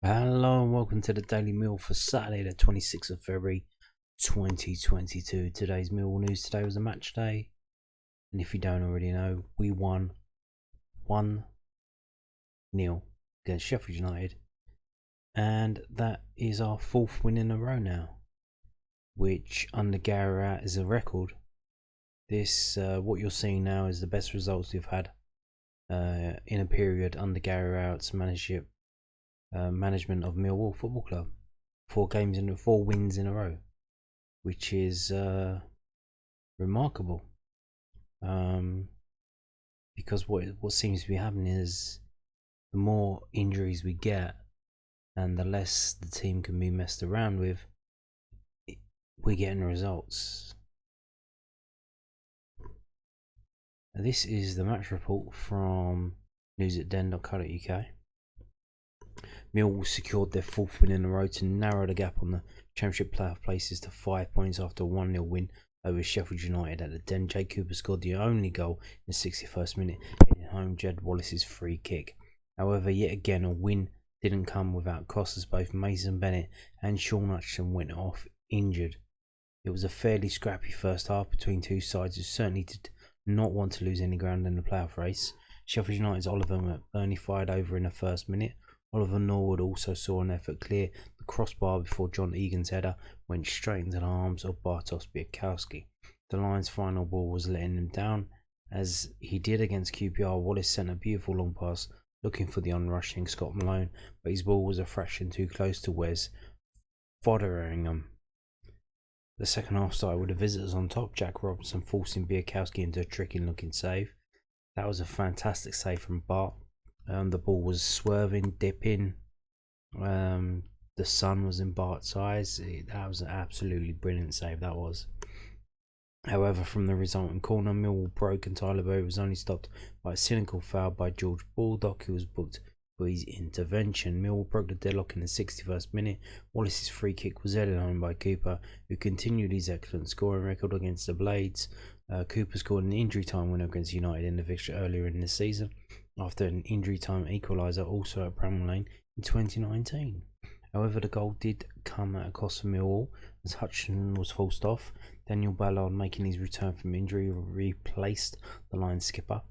Hello and welcome to the Daily Meal for Saturday the 26th of February 2022. Today's Millwall news today was a match day, and if you don't already know, we won 1-0 against Sheffield United, and that is our fourth win in a row now, which under Gary Out is a record. This what you're seeing now is the best results we've had in a period under Gary Out's management of Millwall Football Club. 4 wins in a row, which is remarkable. Because what seems to be happening is the more injuries we get, and the less the team can be messed around with, we're getting results. This is the match report from news@den.co.uk. Millwall secured their fourth win in a row to narrow the gap on the Championship playoff places to 5 points after a 1-0 win over Sheffield United at the Den. Jake Cooper scored the only goal in the 61st minute, hitting home Jed Wallace's free kick. However, yet again, a win didn't come without cost, as both Mason Bennett and Sean Hutchinson went off injured. It was a fairly scrappy first half between two sides who certainly did not want to lose any ground in the playoff race. Sheffield United's Oliver McBurney fired over in the first minute. Oliver Norwood also saw an effort clear the crossbar before John Egan's header went straight into the arms of Bartosz Białkowski. The Lions' final ball was letting him down, as he did against QPR. Wallace sent a beautiful long pass looking for the onrushing Scott Malone, but his ball was a fraction too close to Wes Foderingham. The second half started with the visitors on top, Jack Robinson forcing Białkowski into a tricky looking save. That was a fantastic save from Bart. The ball was swerving, dipping. The sun was in Bart's eyes. That was an absolutely brilliant save, that was. However, from the resulting corner, Millwall broke and Tyler Berry was only stopped by a cynical foul by George Baldock, who was booked for his intervention. Millwall broke the deadlock in the 61st minute. Wallace's free kick was headed home by Cooper, who continued his excellent scoring record against the Blades. Cooper scored an injury time winner against United in the fixture earlier in the season, after an injury time equaliser also at Bramall Lane in 2019. However, the goal did come at a cost for Millwall, as Hutchinson was forced off. Daniel Ballard, making his return from injury, replaced the line skipper.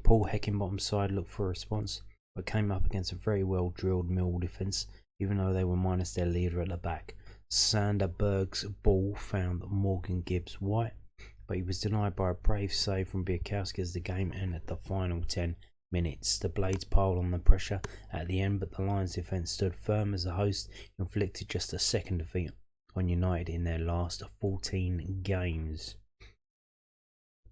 Paul Heckingbottom's side looked for a response, but came up against a very well drilled Millwall defence, even though they were minus their leader at the back. Sander Berg's ball found Morgan Gibbs White, but he was denied by a brave save from Białkowski as the game ended the final 10 minutes. The Blades piled on the pressure at the end, but the Lions' defence stood firm as the host inflicted just a second defeat on United in their last 14 games.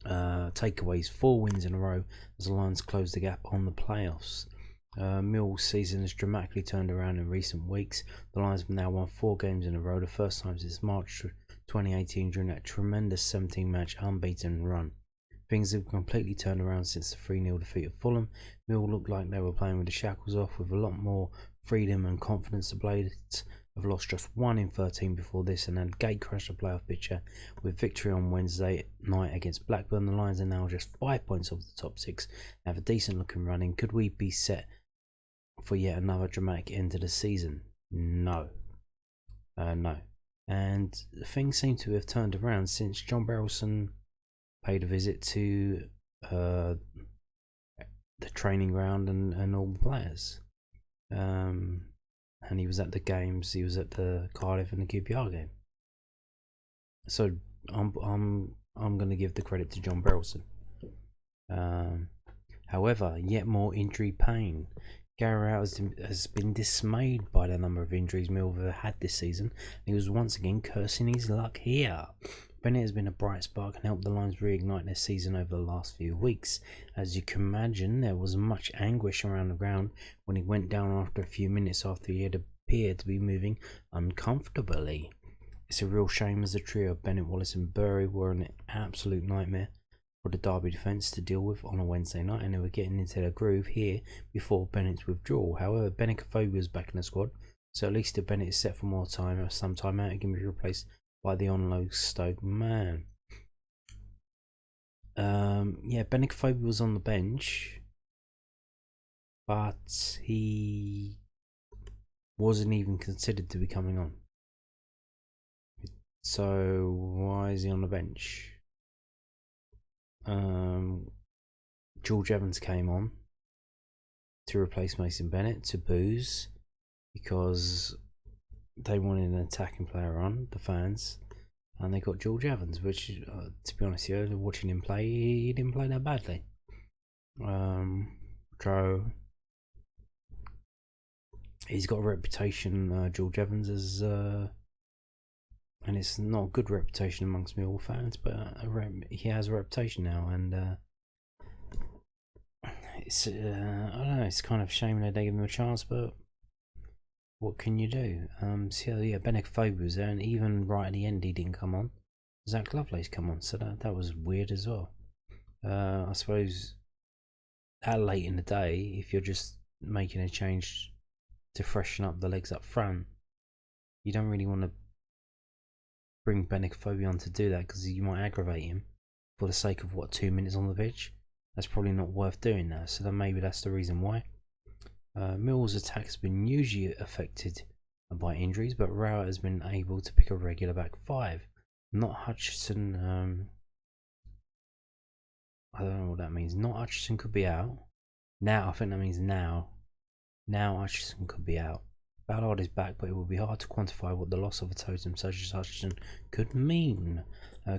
Takeaways: 4 wins in a row as the Lions closed the gap on the playoffs. Millwall's season has dramatically turned around in recent weeks. The Lions have now won 4 games in a row, the first time since March 2018 during that tremendous 17-match unbeaten run. Things have completely turned around since the 3-0 defeat of Fulham. Millwall looked like they were playing with the shackles off, with a lot more freedom and confidence. The Blades have lost just 1 in 13 before this and had gate-crashed the playoff picture with victory on Wednesday night against Blackburn. The Lions are now just 5 points off the top 6 and have a decent looking run in. Could we be set for yet another dramatic end to the season? No. No. And things seem to have turned around since John Berylson paid a visit to the training ground and all the players. And he was at the games. He was at the Cardiff and the QPR game. So I'm going to give the credit to John Berylson. However, yet more injury pain. Gary Out has been dismayed by the number of injuries Millwall have had this season. He was once again cursing his luck here. Bennett has been a bright spark and helped the Lions reignite their season over the last few weeks. As you can imagine, there was much anguish around the ground when he went down after a few minutes after he had appeared to be moving uncomfortably. It's a real shame, as the trio of Bennett, Wallace and Bury were an absolute nightmare for the Derby defence to deal with on a Wednesday night, and they were getting into their groove here before Bennett's withdrawal. However, Bennett was back in the squad, so at least if Bennett is set for more time or some time out, he can be replaced by the on-loan Stoke man. Bennett was on the bench, but he wasn't even considered to be coming on. So why is he on the bench? George Evans came on to replace Mason Bennett to booze because they wanted an attacking player on, the fans, and they got George Evans, which, to be honest, watching him play, he didn't play that badly. Joe, he's got a reputation, George Evans, as and it's not a good reputation amongst Millwall fans, but he has a reputation now, and it's I don't know, it's kind of a shame that they give him a chance, but what can you do? So yeah, Benik Fobe was there, and even right at the end he didn't come on. Zach Lovelace come on, so that was weird as well. I suppose that late in the day, if you're just making a change to freshen up the legs up front, you don't really want to bring Benik Fobe on to do that, because you might aggravate him for the sake of 2 minutes on the pitch. That's probably not worth doing that, so then maybe that's the reason why. Millwall's attack has been usually affected by injuries, but Rowett has been able to pick a regular back five. Not Hutchison. I don't know what that means. Not Hutchison could be out. Now, I think that means now. Now Hutchison could be out. Ballard is back, but it will be hard to quantify what the loss of a totem such as Hutchison could mean.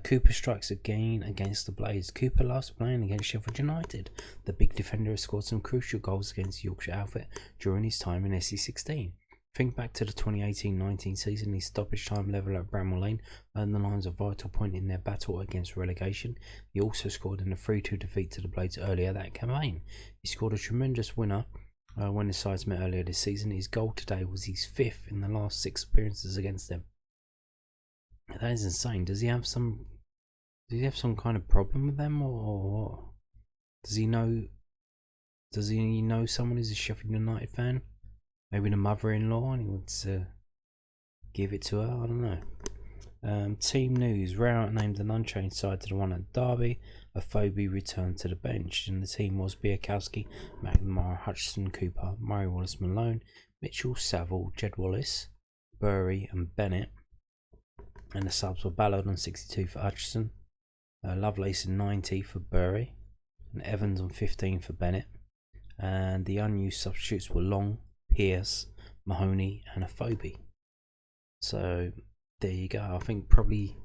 Cooper strikes again against the Blades. Cooper loves playing against Sheffield United. The big defender has scored some crucial goals against Yorkshire outfit during his time in SC16. Think back to the 2018-19 season. His stoppage time level at Bramall Lane earned the Lions a vital point in their battle against relegation. He also scored in a 3-2 defeat to the Blades earlier that campaign. He scored a tremendous winner when the sides met earlier this season. His goal today was his 5th in the last 6 appearances against them. That is insane. Does he have some kind of problem with them, or what? Does he know someone who's a Sheffield United fan? Maybe the mother-in-law, and he wants to give it to her. I don't know. Team news: Rowett named an unchanged side to the one at Derby. Afobe returned to the bench, and the team was Biakowski, McNamara, Hutchison, Cooper, Murray Wallace Malone, Mitchell, Saville, Jed Wallace, Bury, and Bennett. And the subs were Ballard on 62 for Hutchison, Lovelace on 90 for Bury, and Evans on 15 for Bennett. And the unused substitutes were Long, Pearce, Mahoney, and Afobe. So there you go. I think probably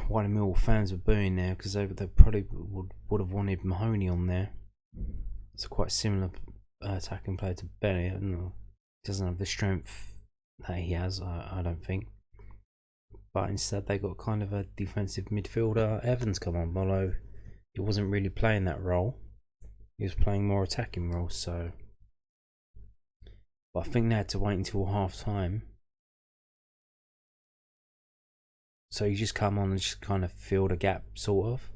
why the Millwall fans were booing there, because they probably would have wanted Mahoney on there. It's a quite similar attacking player to Bennett. I don't know. Doesn't have the strength that he has, I don't think. But instead they got kind of a defensive midfielder, Evans, come on, although he wasn't really playing that role. He was playing more attacking roles, so. But I think they had to wait until half time. So you just come on and just kind of fill the gap, sort of.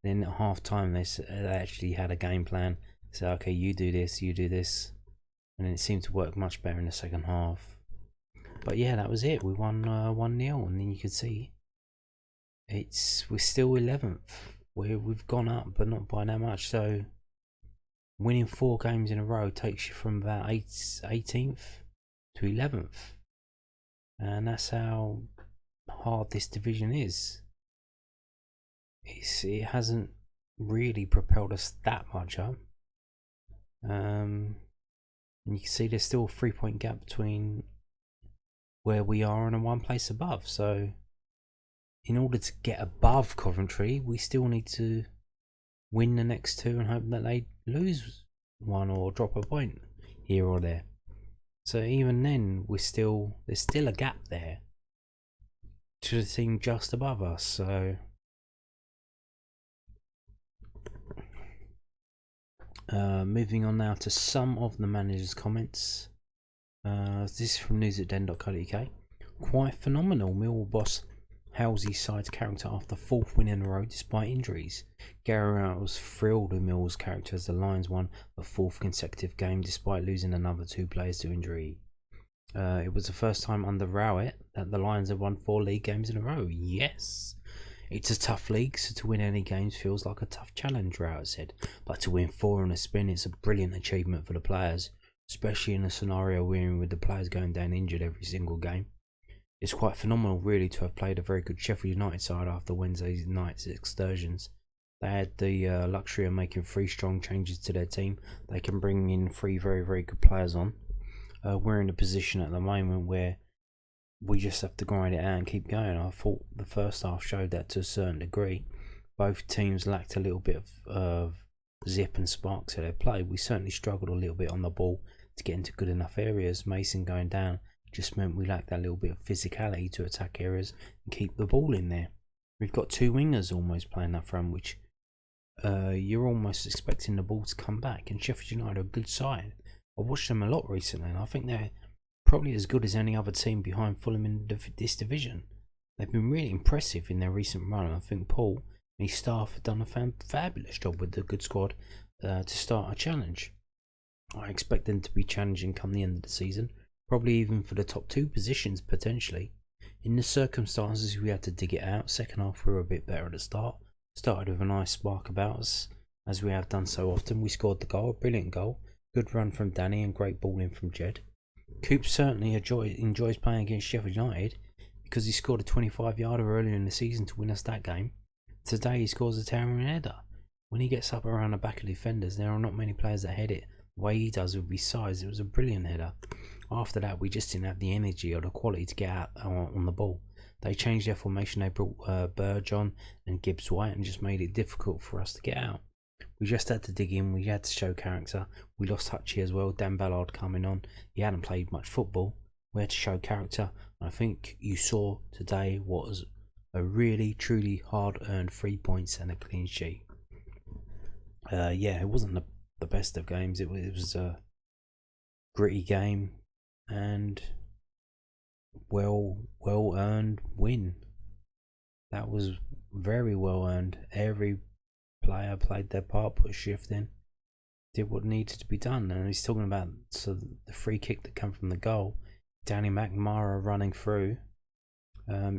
Then at half time they actually had a game plan. So okay, you do this, and then it seemed to work much better in the second half. But yeah, that was it. We won 1-0, and then you could see we're still 11th. We've gone up, but not by that much. So winning 4 games in a row takes you from about 18th to 11th, and that's how hard this division is. It hasn't really propelled us that much up. And you can see there's still a 3-point gap between where we are and a 1 place above. So in order to get above Coventry, we still need to win the next 2 and hope that they lose 1 or drop a point here or there. So even then, there's still a gap there to the team just above us. So moving on now to some of the manager's comments. This is from news@den.co.uk. Quite phenomenal. Millwall boss hails his side's character after 4th win in a row despite injuries. Gary Rowett was thrilled with Millwall's character as the Lions won a 4th consecutive game despite losing another 2 players to injury. It was the first time under Rowett that the Lions have won 4 league games in a row. Yes! It's a tough league, so to win any games feels like a tough challenge, Rowett said. But to win 4 in a spin, it's a brilliant achievement for the players. especially in a scenario we're in with the players going down injured every single game. It's quite phenomenal, really, to have played a very good Sheffield United side after Wednesday night's excursions. They had the luxury of making 3 strong changes to their team. They can bring in 3 very, very good players on. We're in a position at the moment where we just have to grind it out and keep going. I thought the first half showed that to a certain degree. Both teams lacked a little bit of zip and spark to their play. We certainly struggled a little bit on the ball to get into good enough areas. Mason going down just meant we lacked that little bit of physicality to attack areas and keep the ball in there. We've got 2 wingers almost playing that front, which you're almost expecting the ball to come back. And Sheffield United are a good side. I've watched them a lot recently, and I think they're probably as good as any other team behind Fulham in this division. They've been really impressive in their recent run. I think Paul and his staff have done a fabulous job with the good squad to start a challenge. I expect them to be challenging come the end of the season, probably even for the top 2 positions potentially. In the circumstances, we had to dig it out. Second half, we were a bit better at the start. Started with a nice spark about us, as we have done so often. We scored the goal, a brilliant goal. Good run from Danny and great ball in from Jed. Coop certainly enjoys playing against Sheffield United because he scored a 25-yarder earlier in the season to win us that game. Today he scores a towering header. When he gets up around the back of defenders, there are not many players that head it the way he does with his size. It was a brilliant header. After that, we just didn't have the energy or the quality to get out on the ball. They changed their formation. They brought Burge on and Gibbs White and just made it difficult for us to get out. We just had to dig in. We had to show character. We lost Hutchie as well. Dan Ballard coming on. He hadn't played much football. We had to show character. I think you saw today was a really, truly hard-earned 3 points and a clean sheet. Yeah, it wasn't the best of games. It was a gritty game and well-earned win. That was very well-earned. Every player played their part, put a shift in, did what needed to be done. And he's talking about the free kick that came from the goal. Danny McNamara running through.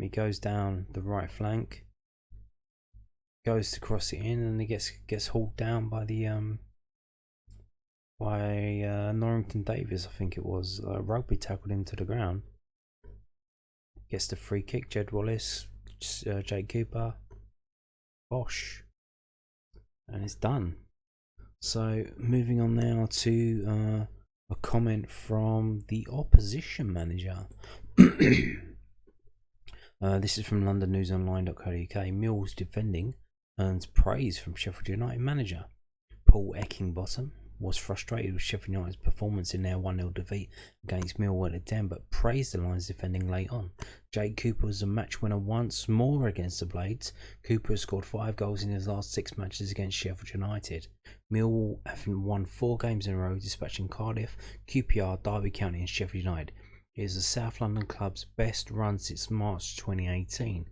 He goes down the right flank, goes to cross it in, and he gets hauled down by the Norrington Davies, I think it was. Rugby tackled him to the ground. Gets the free kick. Jed Wallace, Jake Cooper, Bosch. And it's done. So moving on now to a comment from the opposition manager. This is from londonnewsonline.co.uk. Mills defending earns praise from Sheffield United manager. Paul Eckingbottom was frustrated with Sheffield United's performance in their 1-0 defeat against Millwall at the Den, but praised the Lions defending late on. Jake Cooper was a match winner once more against the Blades. Cooper has scored 5 goals in his last 6 matches against Sheffield United. Millwall have won 4 games in a row, dispatching Cardiff, QPR, Derby County and Sheffield United. It is the South London club's best run since March 2018.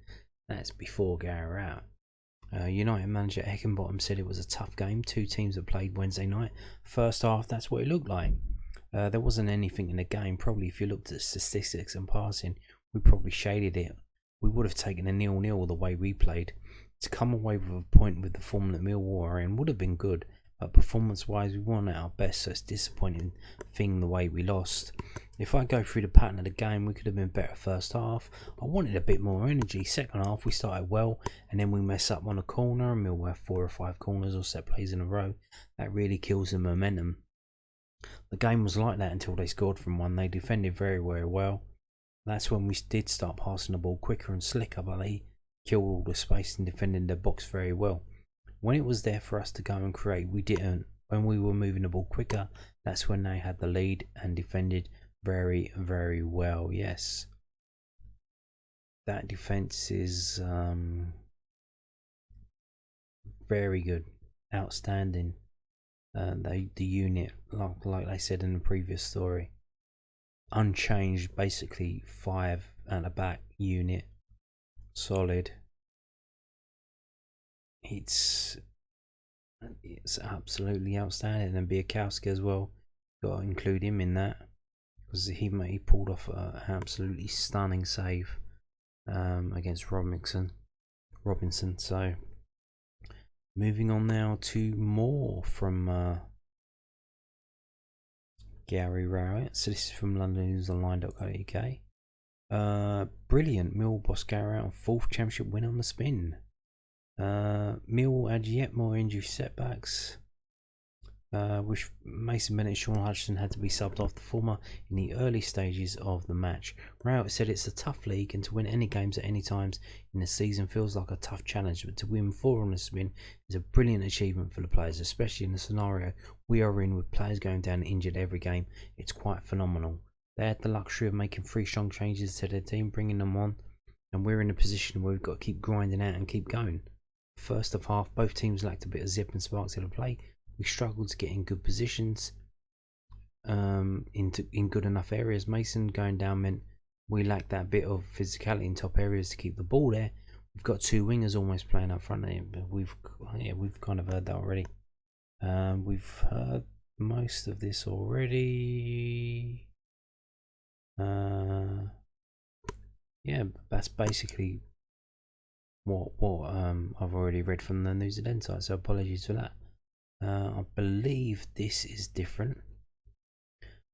That's before Gary Rowett. United manager Eckenbottom said it was a tough game. 2 teams that played Wednesday night. First half, that's what it looked like. There wasn't anything in the game. Probably if you looked at statistics and passing, we probably shaded it. We would have taken a 0-0 the way we played. To come away with a point with the form that Millwall are in would have been good. But performance-wise, we weren't at our best, so it's disappointing thing the way we lost. If I go through the pattern of the game, we could have been better first half. I wanted a bit more energy. Second half, we started well, and then we mess up on a corner, and Millwall have 4 or 5 corners or set plays in a row. That really kills the momentum. The game was like that until they scored from one. They defended very, very well. That's when we did start passing the ball quicker and slicker, but they killed all the space and defended their box very well. When it was there for us to go and create, we didn't. When we were moving the ball quicker, that's when they had the lead and defended very, very well. Yes, that defense is very good, outstanding. The unit, like they said in the previous story, unchanged, basically 5 at the back unit, solid. It's absolutely outstanding. And Biakowski as well, got to include him in that, because he pulled off an absolutely stunning save against Robinson. So moving on now to more from Gary Rowett. So this is from londonnewsonline.co.uk. Brilliant. Mill boss Gary Rowett on 4th championship win on the spin. Mill had yet more injury setbacks, which Mason Bennett and Sean Hutchinson had to be subbed off the former in the early stages of the match. Rowett said it's a tough league and to win any games at any times in the season feels like a tough challenge, but to win 4 on the spin is a brilliant achievement for the players, especially in the scenario we are in with players going down injured every game. It's quite phenomenal. They had the luxury of making 3 strong changes to their team, bringing them on, and we're in a position where we've got to keep grinding out and keep going. First of half, both teams lacked a bit of zip and spark to the play. We struggled to get in good positions, in good enough areas. Mason going down meant we lacked that bit of physicality in top areas to keep the ball there. We've got 2 wingers almost playing up front. We've kind of heard that already. We've heard most of this already. Yeah, that's basically what I've already read from the News at End site, so apologies for that. I believe this is different.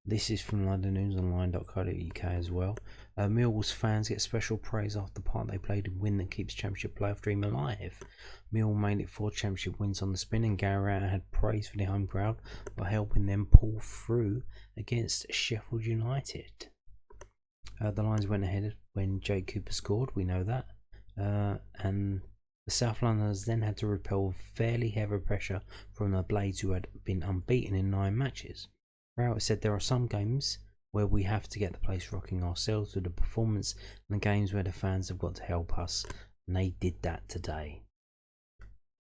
This is from londonnewsonline.co.uk as well. Millwall's fans get special praise after the part they played in win that keeps championship playoff dream alive. Millwall made it 4 championship wins on the spin, and Gary Rowett had praise for the home crowd by helping them pull through against Sheffield United. The Lions went ahead when Jake Cooper scored, we know that. And the South Londoners then had to repel fairly heavy pressure from the Blades, who had been unbeaten in 9 matches. Rowett said there are some games where we have to get the place rocking ourselves with the performance, and the games where the fans have got to help us, and they did that today.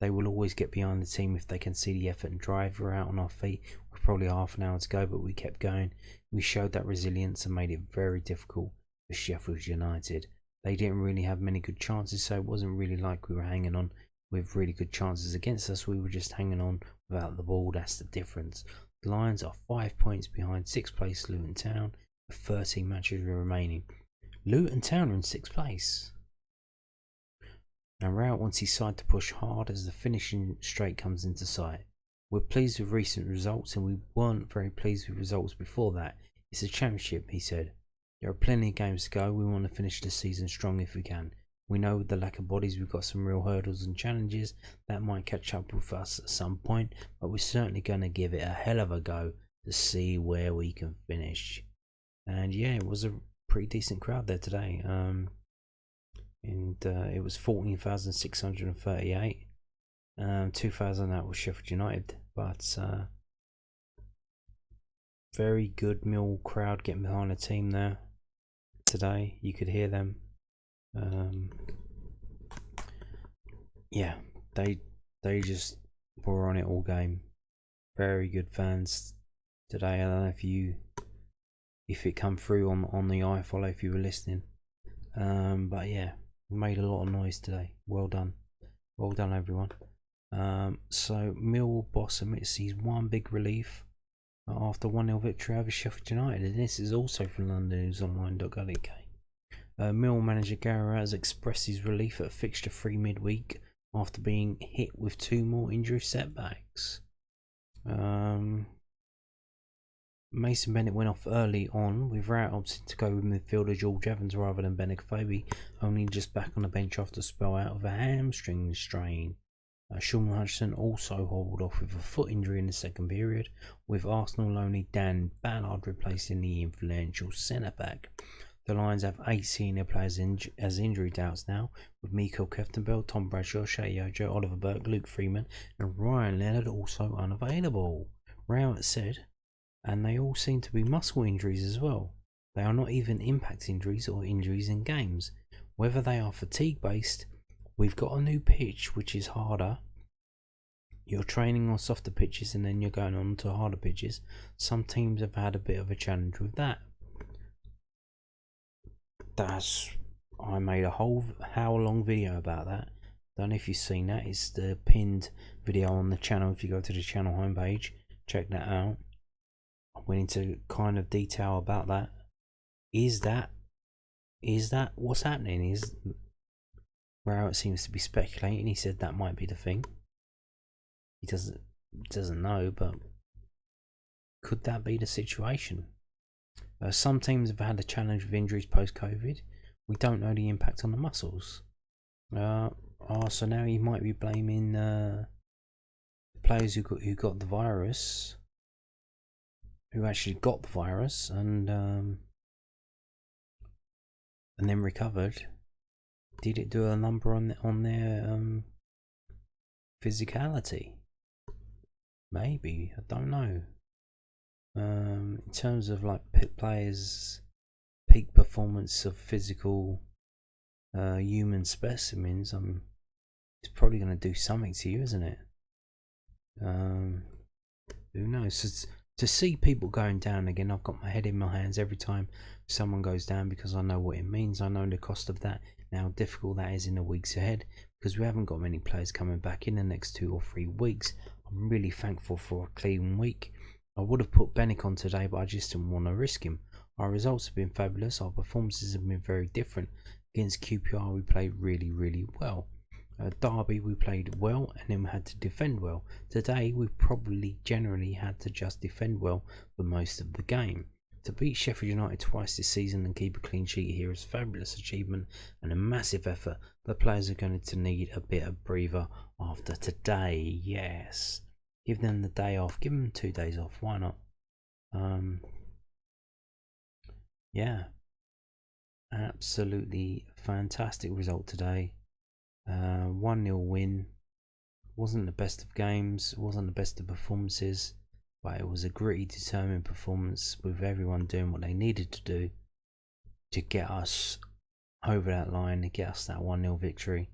They will always get behind the team if they can see the effort and drive. We're out on our feet with probably half an hour to go, but we kept going. We showed that resilience and made it very difficult for Sheffield United. They didn't really have many good chances, so it wasn't really like we were hanging on with really good chances against us. We were just hanging on without the ball. That's the difference. The Lions are 5 points behind 6th place Luton Town with 13 matches remaining. Luton Town are in 6th place. And Rowett wants his side to push hard as the finishing straight comes into sight. We're pleased with recent results, and we weren't very pleased with results before that. It's a championship, he said. There are plenty of games to go. We want to finish the season strong if we can. We know with the lack of bodies we've got some real hurdles and challenges that might catch up with us at some point, but we're certainly going to give it a hell of a go to see where we can finish. And yeah, it was a pretty decent crowd there today. It was 14,638. 2,000 that was Sheffield United, but very good Mill crowd getting behind the team there today. You could hear them. Yeah, they just were on it all game. Very good fans today. I don't know if it come through on the iFollow if you were listening. But yeah, made a lot of noise today. Well done everyone. So Mill boss admits he's one big relief after 1-0 victory over Sheffield United, and this is also from londonnewsonline.co.uk. Mill manager Gary Rowett has expressed his relief at fixture 3 midweek after being hit with 2 more injury setbacks. Mason Bennett went off early on, with Rowett opting to go with midfielder George Evans rather than Benik Fobi, only just back on the bench after a spell out of a hamstring strain. Sean Hutchinson also hobbled off with a foot injury in the second period, with Arsenal only Dan Ballard replacing the influential centre-back. The Lions have 8 senior players as injury doubts now, with Mikael Keftenbell, Tom Bradshaw, Shay Ojo, Oliver Burke, Luke Freeman and Ryan Leonard also unavailable. Rowett said, and they all seem to be muscle injuries as well. They are not even impact injuries or injuries in games. Whether they are fatigue based, we've got a new pitch which is harder. You're training on softer pitches and then you're going on to harder pitches. Some teams have had a bit of a challenge with that. I made a whole hour-long video about that. Don't know if you've seen that. It's the pinned video on the channel. If you go to the channel homepage, check that out. I went into kind of detail about that. Is that what's happening? Is Rowett seems to be speculating. He said that might be the thing. He doesn't know, but could that be the situation? Some teams have had a challenge with injuries post-COVID. We don't know the impact on the muscles. So now he might be blaming players who got the virus, who actually got the virus and then recovered. Did it do a number on their physicality? Maybe, I don't know. In terms of like players' peak performance of physical human specimens, it's probably going to do something to you, isn't it? Who knows? So to see people going down again, I've got my head in my hands every time someone goes down, because I know what it means. I know the cost of that, and how difficult that is in the weeks ahead, because we haven't got many players coming back in the next 2 or 3 weeks. I'm really thankful for a clean week. I would have put Bennick on today, but I just didn't want to risk him. Our results have been fabulous. Our performances have been very different. Against QPR, we played really, really well. Derby, we played well and then we had to defend well. Today, we probably generally had to just defend well for most of the game. To beat Sheffield United twice this season and keep a clean sheet here is a fabulous achievement and a massive effort. The players are going to need a bit of breather after today. Yes, give them the day off. Give them 2 days off. Why not? Yeah, absolutely fantastic result today. 1-0 win. Wasn't the best of games, wasn't the best of performances, but it was a gritty, determined performance with everyone doing what they needed to do to get us over that line, to get us that 1-0 victory.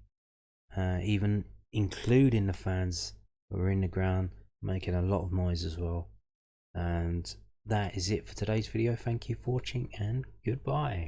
Even including the fans who were in the ground making a lot of noise as well. And that is it for today's video. Thank you for watching and goodbye.